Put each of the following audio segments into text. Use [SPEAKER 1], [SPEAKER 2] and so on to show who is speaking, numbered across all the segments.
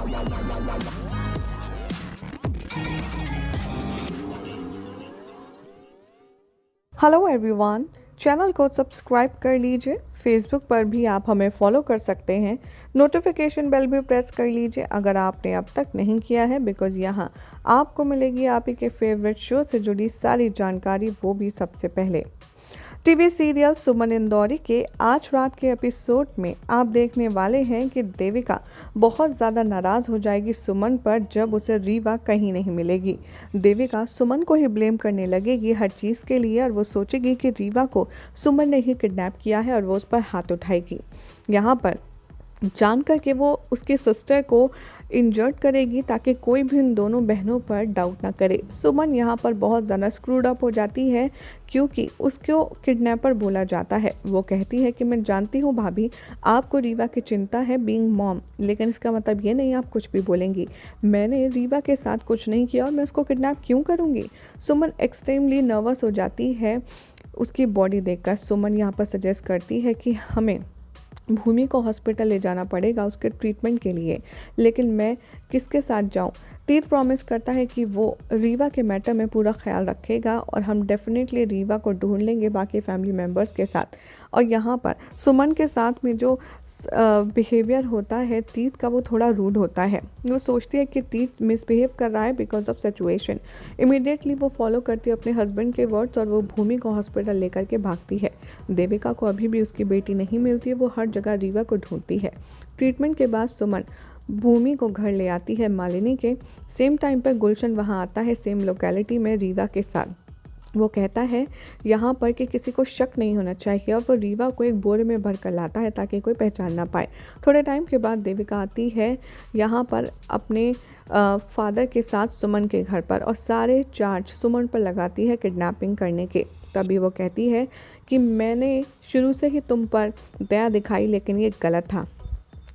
[SPEAKER 1] Hello everyone, channel को subscribe कर लीजिए। फेसबुक पर भी आप हमें फॉलो कर सकते हैं। नोटिफिकेशन बेल भी प्रेस कर लीजिए अगर आपने अब तक नहीं किया है, बिकॉज़ यहाँ आपको मिलेगी आप ही के फेवरेट शो से जुड़ी सारी जानकारी, वो भी सबसे पहले। टीवी सीरियल सुमन इंदौरी के आज रात के एपिसोड में आप देखने वाले हैं कि देविका बहुत ज़्यादा नाराज़ हो जाएगी सुमन पर जब उसे रीवा कहीं नहीं मिलेगी। देविका सुमन को ही ब्लेम करने लगेगी हर चीज़ के लिए, और वो सोचेगी कि रीवा को सुमन ने ही किडनैप किया है और वो उस पर हाथ उठाएगी। यहाँ पर जानकर के वो उसकी सिस्टर को इंजर्ड करेगी ताकि कोई भी उन दोनों बहनों पर डाउट ना करे। सुमन यहाँ पर बहुत ज़्यादा स्क्रूड अप हो जाती है क्योंकि उसको किडनैपर बोला जाता है। वो कहती है कि मैं जानती हूँ भाभी, आपको रीवा की चिंता है बीइंग मॉम, लेकिन इसका मतलब ये नहीं आप कुछ भी बोलेंगी। मैंने रीवा के साथ कुछ नहीं किया और मैं उसको किडनैप क्यों करूँगी। सुमन एक्सट्रीमली नर्वस हो जाती है उसकी बॉडी देखकर। सुमन यहाँ पर सजेस्ट करती है कि हमें भूमि को हॉस्पिटल ले जाना पड़ेगा उसके ट्रीटमेंट के लिए, लेकिन मैं किसके साथ जाऊं। तीर प्रॉमिस करता है कि वो रीवा के मैटर में पूरा ख्याल रखेगा और हम डेफिनेटली रीवा को ढूंढ लेंगे बाकी फैमिली मेम्बर्स के साथ। और यहाँ पर सुमन के साथ में जो बिहेवियर होता है तीर्थ का, वो थोड़ा रूड होता है। वो सोचती है कि तीर्थ मिसबिहेव कर रहा है बिकॉज ऑफ सिचुएशन। इमीडिएटली वो फॉलो करती है अपने हस्बैंड के वर्ड्स और वो भूमि को हॉस्पिटल लेकर के भागती है। देविका को अभी भी उसकी बेटी नहीं मिलती है, वो हर जगह रीवा को ढूंढती है। ट्रीटमेंट के बाद सुमन भूमि को घर ले आती है मालिनी के। सेम टाइम पर गुलशन वहाँ आता है सेम लोकेलिटी में रीवा के साथ। वो कहता है यहाँ पर कि किसी को शक नहीं होना चाहिए, और वो रीवा को एक बोरे में भर कर लाता है ताकि कोई पहचान ना पाए। थोड़े टाइम के बाद देविका आती है यहाँ पर अपने फादर के साथ सुमन के घर पर और सारे चार्ज सुमन पर लगाती है किडनैपिंग करने के। तभी वो कहती है कि मैंने शुरू से ही तुम पर दया दिखाई, लेकिन ये गलत था।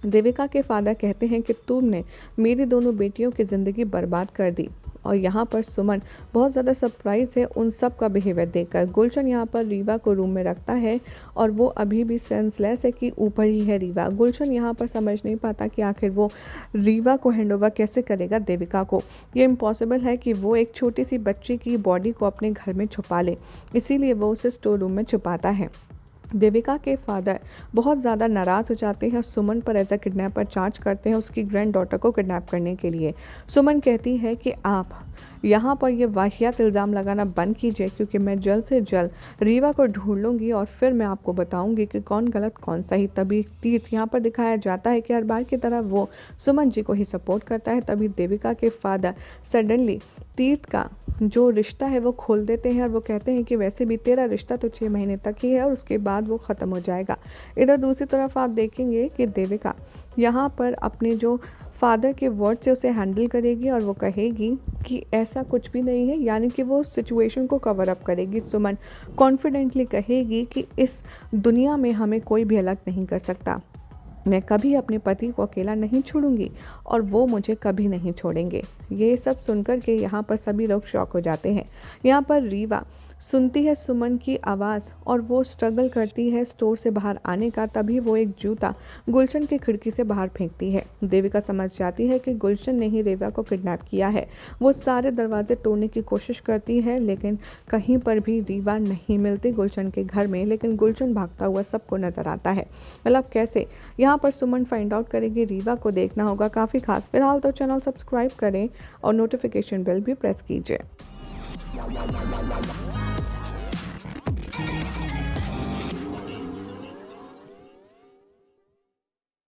[SPEAKER 1] देविका के फादर कहते हैं कि तुमने मेरी दोनों बेटियों की ज़िंदगी बर्बाद कर दी। और यहाँ पर सुमन बहुत ज़्यादा सरप्राइज है उन सब का बिहेवियर देखकर। गुलशन यहाँ पर रीवा को रूम में रखता है और वो अभी भी सेंसलेस है कि ऊपर ही है रीवा। गुलशन यहाँ पर समझ नहीं पाता कि आखिर वो रीवा को हैंडओवर कैसे करेगा देविका को। ये इम्पॉसिबल है कि वो एक छोटी सी बच्ची की बॉडी को अपने घर में छुपा ले, इसीलिए वो उसे स्टोर रूम में छुपाता है। देविका के फादर बहुत ज़्यादा नाराज़ हो जाते हैं और सुमन पर एज अ किडनैपर चार्ज करते हैं उसकी ग्रैंड डॉटर को किडनैप करने के लिए। सुमन कहती है कि आप यहाँ पर ये वाहियात इल्ज़ाम लगाना बंद कीजिए, क्योंकि मैं जल्द से जल्द रीवा को ढूंढ लूँगी और फिर मैं आपको बताऊँगी कि कौन गलत कौन सही। तभी तीर्थ यहाँ पर दिखाया जाता है कि हर बार की तरह वो सुमन जी को ही सपोर्ट करता है। तभी देविका के फादर सडनली तीर्थ का जो रिश्ता है वो खोल देते हैं और वो कहते हैं कि वैसे भी तेरा रिश्ता तो 6 महीने तक ही है और उसके बाद वो ख़त्म हो जाएगा। इधर दूसरी तरफ आप देखेंगे कि देविका यहाँ पर अपने जो फादर के वर्ड से उसे हैंडल करेगी और वो कहेगी कि ऐसा कुछ भी नहीं है, यानी कि वो सिचुएशन को कवर अप करेगी। सुमन कॉन्फिडेंटली कहेगी कि इस दुनिया में हमें कोई भी अलग नहीं कर सकता। मैं कभी अपने पति को अकेला नहीं छोड़ूंगी और वो मुझे कभी नहीं छोड़ेंगे। ये सब सुनकर के यहाँ पर सभी लोग शॉक हो जाते हैं। यहाँ पर रीवा सुनती है सुमन की आवाज़ और वो स्ट्रगल करती है स्टोर से बाहर आने का। तभी वो एक जूता गुलशन की खिड़की से बाहर फेंकती है। देविका समझ जाती है कि गुलशन ने ही रीवा को किडनैप किया है। वो सारे दरवाजे तोड़ने की कोशिश करती है, लेकिन कहीं पर भी रीवा नहीं मिलती गुलशन के घर में। लेकिन गुलशन भागता हुआ सबको नज़र आता है। मतलब कैसे यहाँ पर सुमन फाइंड आउट करेगी, रीवा को देखना होगा काफ़ी खास। फिलहाल तो चैनल सब्सक्राइब करें और नोटिफिकेशन बेल भी प्रेस कीजिए।